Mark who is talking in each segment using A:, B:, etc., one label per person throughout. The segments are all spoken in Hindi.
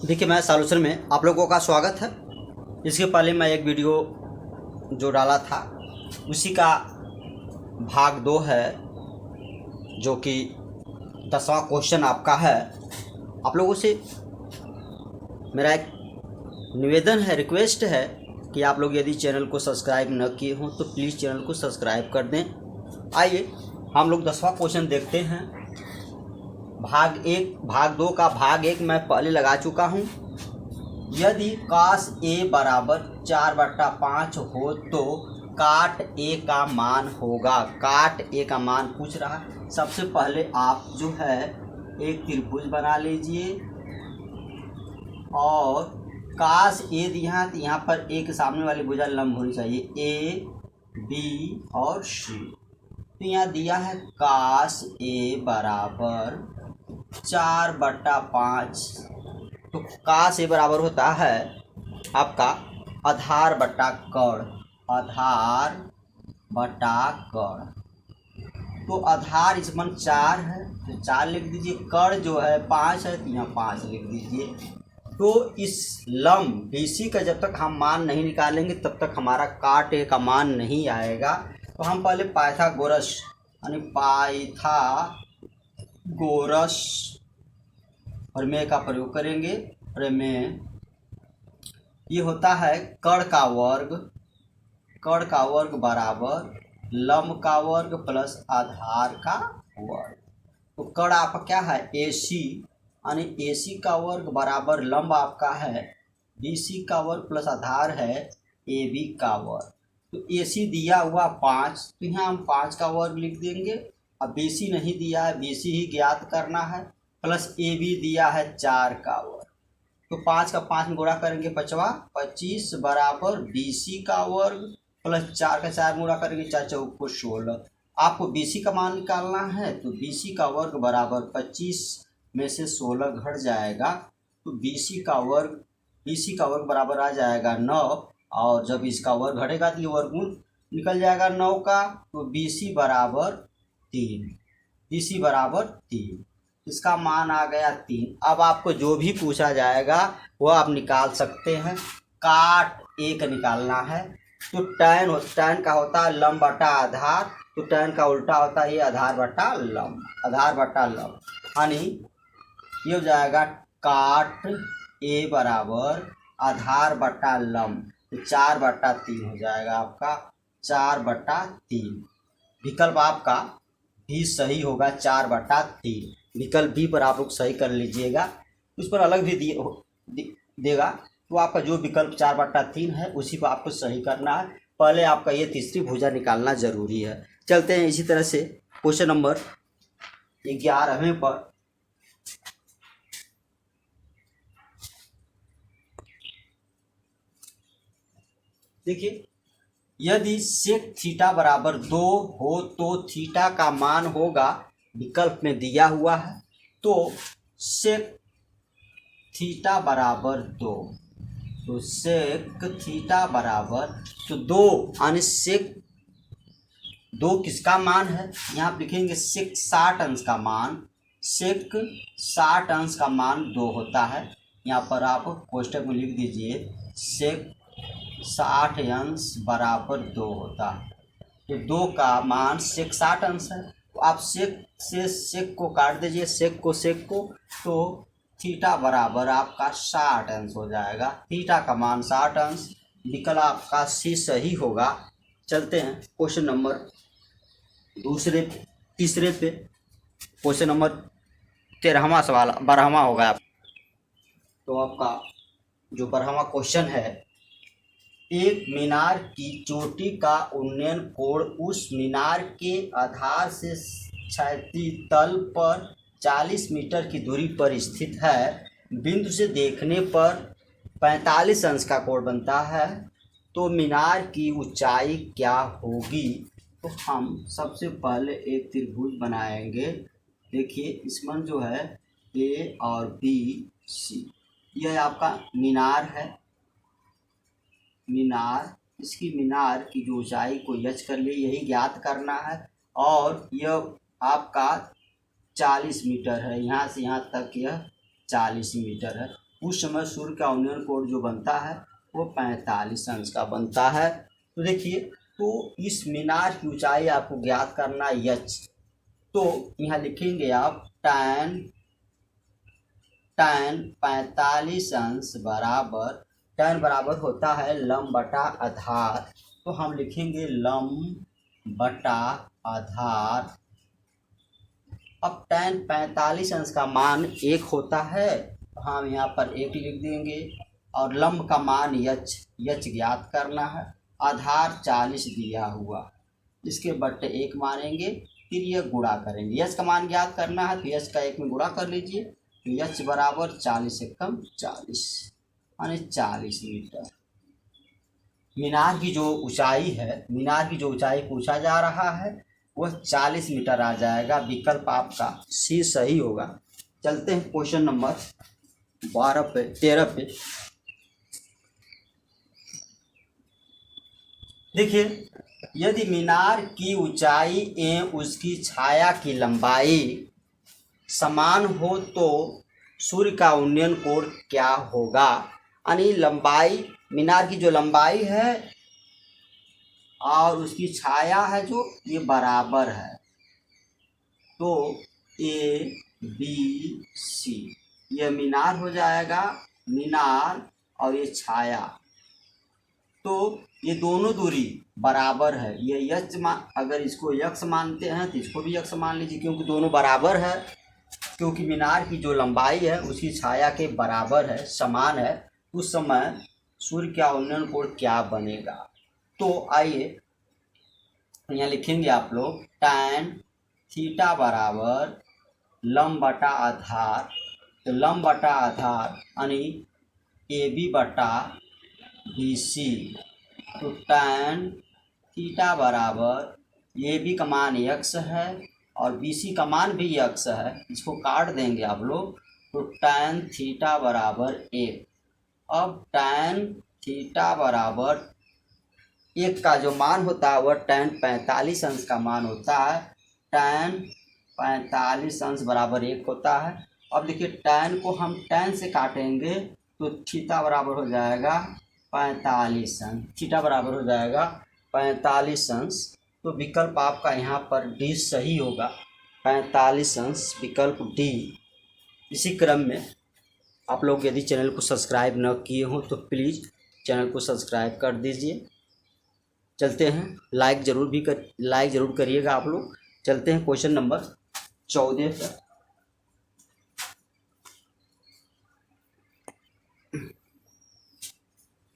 A: देखिए, मैं सॉल्यूशन में आप लोगों का स्वागत है। इसके पहले मैं एक वीडियो जो डाला था उसी का भाग 2 है, जो कि 10वां क्वेश्चन आपका है। आप लोगों से मेरा एक निवेदन है, रिक्वेस्ट है कि आप लोग यदि चैनल को सब्सक्राइब न किए हों तो प्लीज़ चैनल को सब्सक्राइब कर दें। आइए हम लोग 10वां क्वेश्चन देखते हैं। भाग 2 का भाग 1 मैं पहले लगा चुका हूँ। यदि cos A बराबर 4/5 हो तो काट A का मान होगा। काट A का मान पूछ रहा है। सबसे पहले आप जो है एक त्रिभुज बना लीजिए और cos A दिया है तो यहाँ पर A के सामने वाली भुजा लंब होनी चाहिए, A B और C। तो यहाँ दिया है cos A बराबर 4/5। तो cos A बराबर होता है आपका आधार बटा कर्ण। आधार बटा कर्ण, तो आधार इस मन 4 है तो 4 लिख दीजिए। कर्ण जो है 5 है तो यहाँ 5 लिख दीजिए। तो इस लंब BC का जब तक हम मान नहीं निकालेंगे तब तक हमारा काट A का मान नहीं आएगा। तो हम पहले पाइथागोरस यानी पाइथागोरस प्रमेय का प्रयोग करेंगे। प्रमेय ये होता है कर्ण का वर्ग बराबर लंब का वर्ग प्लस आधार का वर्ग। तो कर्ण आपका क्या है AC, यानी AC का वर्ग बराबर लंब आपका है BC का वर्ग प्लस आधार है AB का वर्ग। तो AC दिया हुआ 5, तो यहाँ हम 5 का वर्ग लिख देंगे। अब BC नहीं दिया है, BC ही ज्ञात करना है, प्लस AB दिया है 4 का वर्ग। तो 5 का 5 में गुणा करेंगे 25 बराबर BC का वर्ग प्लस 4 का 4 गुणा करेंगे 4 चौको 16। आपको BC का मान निकालना है तो BC का वर्ग बराबर 25 में से 16 घट जाएगा। तो BC का वर्ग बराबर आ जाएगा 9, और जब इसका वर्ग घटेगा तो ये वर्गमूल निकल जाएगा 9 का। तो BC बराबर 3। इसका मान आ गया 3। अब आपको जो भी पूछा जाएगा वो आप निकाल सकते हैं। काट A का निकालना है तो tan का होता है लंब बटा आधार, तो tan का उल्टा होता है ये आधार बटा लंब, यानी ये हो जाएगा काट A बराबर आधार बटा लंब, तो 4/3 हो जाएगा आपका 4/3। विकल्प आपका भी सही होगा 4/3। विकल्प बी पर आप लोग सही कर लीजिएगा, उस पर अलग भी देगा। तो आपका जो विकल्प 4/3 है उसी को आपको सही करना है। पहले आपका ये तीसरी भुजा निकालना जरूरी है। चलते हैं इसी तरह से क्वेश्चन नंबर 11वें पर। देखिए, यदि सेक थीटा बराबर 2 हो तो थीटा का मान होगा, विकल्प में दिया हुआ है। तो सेक थीटा बराबर 2, तो सेक थीटा बराबर तो 2 यानी सेक 2 किसका मान है, यहाँ आप लिखेंगे सेक 60 अंश का मान। सेक 60 अंश का मान 2 होता है। यहाँ पर आप कोष्टक में लिख दीजिए सेक 60 अंश बराबर 2 होता है। तो 2 का मान सेक 60 अंश है। तो आप सेक से सेक को काट दीजिए, सेक को, तो थीटा बराबर आपका 60 अंश हो जाएगा। थीटा का मान 60 अंश, विकल्प आपका सी सही होगा। चलते हैं क्वेश्चन नंबर तीसरे पे। क्वेश्चन नंबर 13वां सवाल 12वां होगा। तो आपका जो 12वां क्वेश्चन है, एक मीनार की चोटी का उन्नयन कोण उस मीनार के आधार से क्षैतिज तल पर 40 मीटर की दूरी पर स्थित है। बिंदु से देखने पर 45 अंश का कोण बनता है। तो मीनार की ऊंचाई क्या होगी। तो हम सबसे पहले एक त्रिभुज बनाएंगे। देखिए, इसमें जो है A और B C, यह आपका मीनार है। इसकी मीनार की जो ऊंचाई को यच कर लिए, यही ज्ञात करना है। और यह आपका 40 मीटर है, यहाँ से यहाँ तक यह 40 मीटर है। उस समय सूर्य का उन्नयन कोण जो बनता है वो 45 अंश का बनता है। तो देखिए, तो इस मीनार की ऊंचाई आपको ज्ञात करना यच, तो यहाँ लिखेंगे आप tan 45 अंश बराबर, tan बराबर होता है लंब बटा आधार, तो हम लिखेंगे लंब बटा आधार। अब tan 45 अंश का मान 1 होता है, तो हम यहाँ पर 1 लिख देंगे, और लंब का मान यच ज्ञात करना है, आधार 40 दिया हुआ, इसके बट्टे 1 मानेंगे, फिर यह गुणा करेंगे। यच का मान ज्ञात करना है, तो यच का 1 में गुणा कर लीजिए, तो यच बराबर 40 से कम 40 यानी 40 मीटर। मीनार की जो ऊंचाई है, मीनार की जो ऊंचाई पूछा जा रहा है वह 40 मीटर आ जाएगा। विकल्प आपका सी सही होगा। चलते हैं क्वेश्चन नंबर 13 पे। देखिए, यदि मीनार की ऊंचाई एवं उसकी छाया की लंबाई समान हो तो सूर्य का उन्नयन कोण क्या होगा। यानी लंबाई, मीनार की जो लंबाई है और उसकी छाया है जो, ये बराबर है, तो ए बी सी ये मीनार हो जाएगा, मीनार और ये छाया, तो ये दोनों दूरी बराबर है। ये यक्ष अगर इसको यक्ष मानते हैं तो इसको भी यक्ष मान लीजिए, क्योंकि दोनों बराबर है, क्योंकि मीनार की जो लंबाई है उसकी छाया के बराबर है, समान है। उस समय सूर्य का उन्नयन कोण क्या बनेगा। तो आइए यहाँ लिखेंगे आप लोग tan थीटा बराबर लंब बटा आधार, तो लंब बटा आधार यानी ए बी बटा बी सी, तो tan थीटा बराबर ए बी का मान x है और बी सी का मान भी x है, इसको काट देंगे आप लोग, तो tan थीटा बराबर 1। अब tan थीटा बराबर 1 का जो मान होता है वह tan 45 अंश का मान होता है, tan 45 अंश बराबर 1 होता है। अब देखिए, tan को हम tan से काटेंगे तो थीटा बराबर हो जाएगा 45 अंश, थीटा बराबर हो जाएगा 45 अंश। तो विकल्प आपका यहाँ पर डी सही होगा, 45 अंश, विकल्प डी। इसी क्रम में आप लोग यदि चैनल को सब्सक्राइब न किए हों तो प्लीज़ चैनल को सब्सक्राइब कर दीजिए। चलते हैं, लाइक ज़रूर करिएगा आप लोग। चलते हैं क्वेश्चन नंबर 14 पर।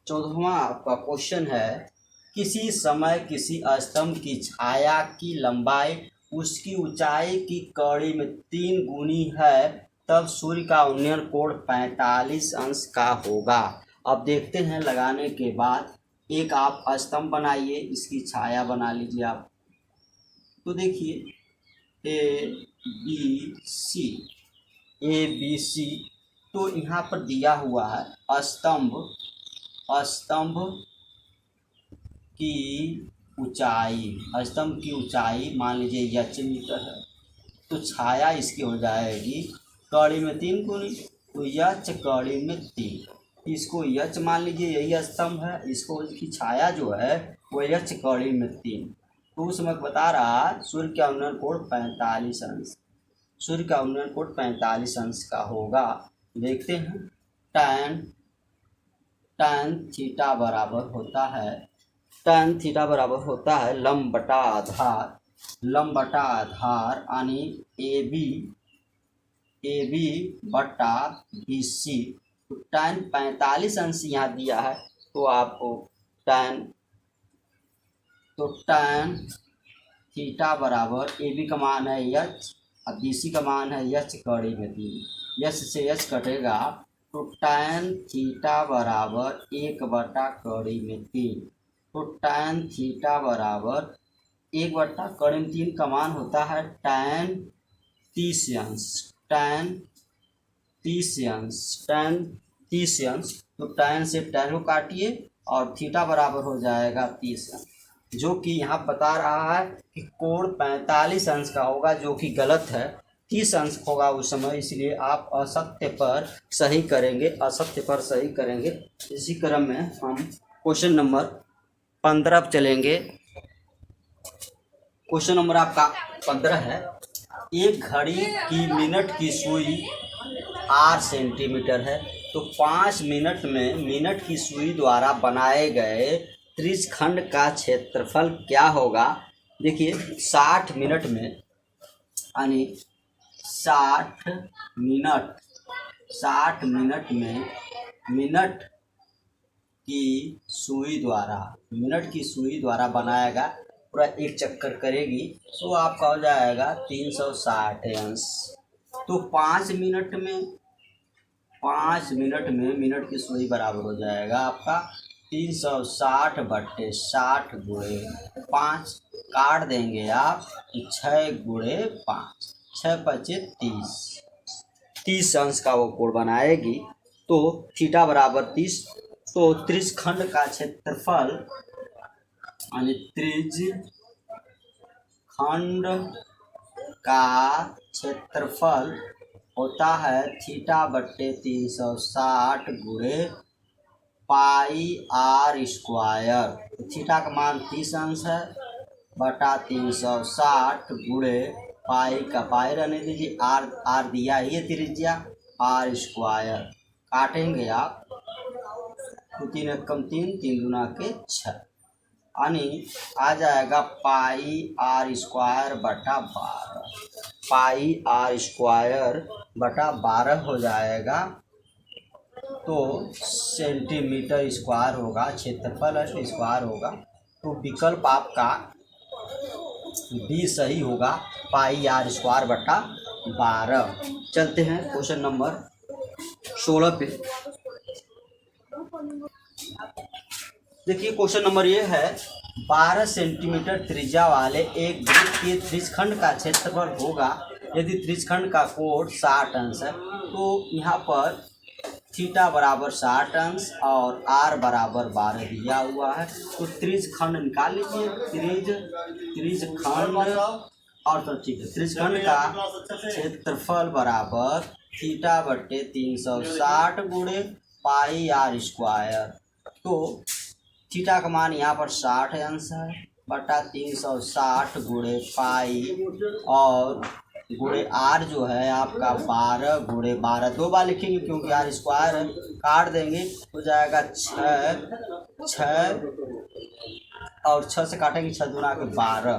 A: चौदहवां आपका क्वेश्चन है, किसी समय किसी स्तंभ की छाया की लंबाई उसकी ऊंचाई की कड़ी में 3 गुनी है, तब सूर्य का उन्नयन कोण 45 अंश का होगा। अब देखते हैं लगाने के बाद, एक आप स्तंभ बनाइए, इसकी छाया बना लीजिए आप। तो देखिए ए बी सी, तो यहाँ पर दिया हुआ है स्तंभ की ऊंचाई मान लीजिए h मीटर है, तो छाया इसकी हो जाएगी कड़ी में 3 गुनी, तो h कड़ी में 3, इसको h मान लीजिए, यही स्तंभ है, इसको इसकी छाया जो है वो h कड़ी में 3। तो उस समय बता रहा है सूर्य का उन्नयन कोण 45 अंश, सूर्य का उन्नयन कोण 45 अंश का होगा। देखते हैं, tan थीटा बराबर होता है लंब बटा आधार यानी ए बी बटा बी सी। तो tan 45 अंश यहाँ दिया है, तो आपको tan थीटा बराबर ए बी का मान है h और बी सी का मान है h कड़ी में 3, h से h कटेगा, तो tan थीटा बराबर 1 बटा कड़ी में 3, तो tan थीटा बराबर 1 बटा कड़ी में 3 का मान होता है tan 30 अंश। तो tan से tan को काटिए और थीटा बराबर हो जाएगा 30 अंश, जो कि यहाँ बता रहा है कि कोण 45 अंश का होगा, जो कि गलत है। 30 अंश होगा उस समय, इसलिए आप असत्य पर सही करेंगे, असत्य पर सही करेंगे। इसी क्रम में हम क्वेश्चन नंबर 15 पर चलेंगे। क्वेश्चन नंबर आपका 15 है, एक घड़ी की मिनट की सुई 8 सेंटीमीटर है, तो 5 मिनट में मिनट की सुई द्वारा बनाए गए त्रिज्यखंड का क्षेत्रफल क्या होगा। देखिए 60 मिनट में यानी 60 मिनट में मिनट की सुई द्वारा बनाएगा, पूरा एक चक्कर करेगी, तो आपका हो जाएगा 360 अंश। तो 5 मिनट में मिनट की सुई बराबर हो जाएगा आपका 360 बट्टे 60 गुणे 5, काट देंगे आप 6 गुणे 5, 6 पचे 30 अंश का वो कोण बनाएगी। तो थीटा बराबर 30, तो त्रिज्यखंड का क्षेत्रफल यानी त्रिज्यखंड का क्षेत्रफल होता है थीटा बट्टे 360 गुणे पाई आर स्क्वायर। थीटा का मान 30 अंश है बटा 360 गुणे पाई का पाई रहने दीजिए, आर दिया ही है त्रिज्या, आर स्क्वायर काटेंगे आप तो 3 कम 3, 3 दूना के 6, यानी आ जाएगा पाई आर स्क्वायर बटा 12, पाई आर स्क्वायर बटा 12 हो जाएगा। तो सेंटीमीटर स्क्वायर होगा, क्षेत्रफल है तो स्क्वायर होगा, तो विकल्प आपका बी सही होगा, पाई आर स्क्वायर बटा 12। चलते हैं क्वेश्चन नंबर 16 पे। देखिए क्वेश्चन नंबर ये है, 12 सेंटीमीटर त्रिज्या वाले एक वृत्त के त्रिज्यखंड का क्षेत्रफल होगा यदि त्रिज्यखंड का कोण 60 अंश है। तो यहाँ पर थीटा बराबर 60 अंश और आर बराबर 12 दिया हुआ है, तो त्रिज्यखंड निकाल लीजिए। त्रिज्यखंड और तो ठीक है, त्रिज्यखंड का क्षेत्रफल बराबर थीटा बट्टे 360 गुणे पाई आर स्क्वायर। तो थीटा का मान यहाँ पर 60 अंश है बटा 360 गुणे पाई और गुणे आर जो है आपका 12 गुणे 12, 2 बार लिखेंगे क्योंकि आर स्क्वायर है, काट देंगे हो जाएगा 6 और 6 से काटेंगे 6 दूना के 12,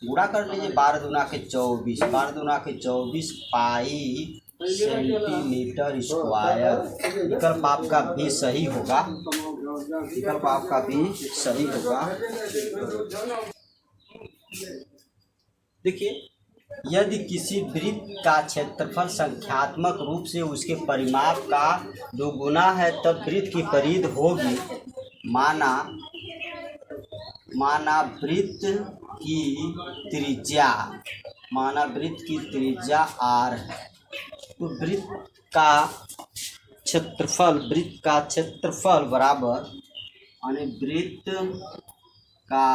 A: गुणा कर लीजिए 12 दूना के 24, 12 दूना के 24 पाई सेंटीमीटर स्क्वायर। विकल्प आपका भी सही होगा, विकल्प आपका भी सही होगा। देखिए यदि किसी वृत्त का क्षेत्रफल संख्यात्मक रूप से उसके परिमाप का दोगुना है तब वृत्त की परिधि होगी। माना वृत्त की त्रिज्या r है, तो वृत्त का क्षेत्रफल बराबर यानी वृत्त का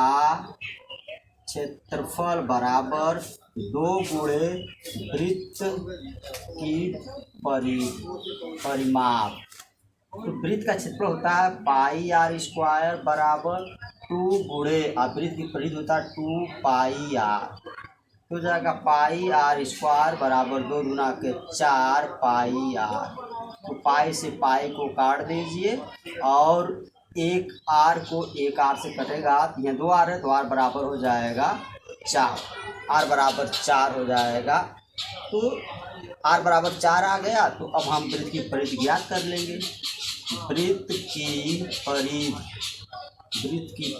A: क्षेत्रफल बराबर 2 गुणे वृत्त की परिमाप। तो वृत्त का क्षेत्रफल होता है पाई आर स्क्वायर बराबर 2 गुणे वृत्त की परिधि होता है 2 पाई आर, हो जाएगा पाई आर स्क्वायर बराबर 2 दूना के 4 पाई आर। तो पाई से पाई को काट दीजिए और एक आर को एक आर से कटेगा, यहाँ 2 आर है तो आर बराबर हो जाएगा 4, आर बराबर 4 हो जाएगा। तो आर बराबर 4 आ गया, तो अब हम वृत्त की परिधि ज्ञात कर लेंगे। वृत्त की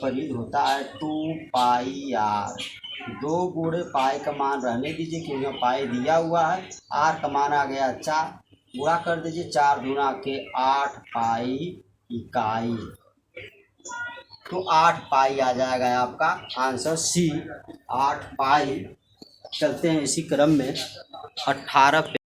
A: परिधि होता है 2 पाई आर, 2 गुणे पाई का मान रहने दीजिए क्योंकि यहाँ पाई दिया हुआ है, आर का मान आ गया 4, गुणा कर दीजिए 4 दूना के 8 पाई इकाई, तो 8 पाई आ जाएगा आपका आंसर सी, 8 पाई। चलते हैं इसी क्रम में 18 पे।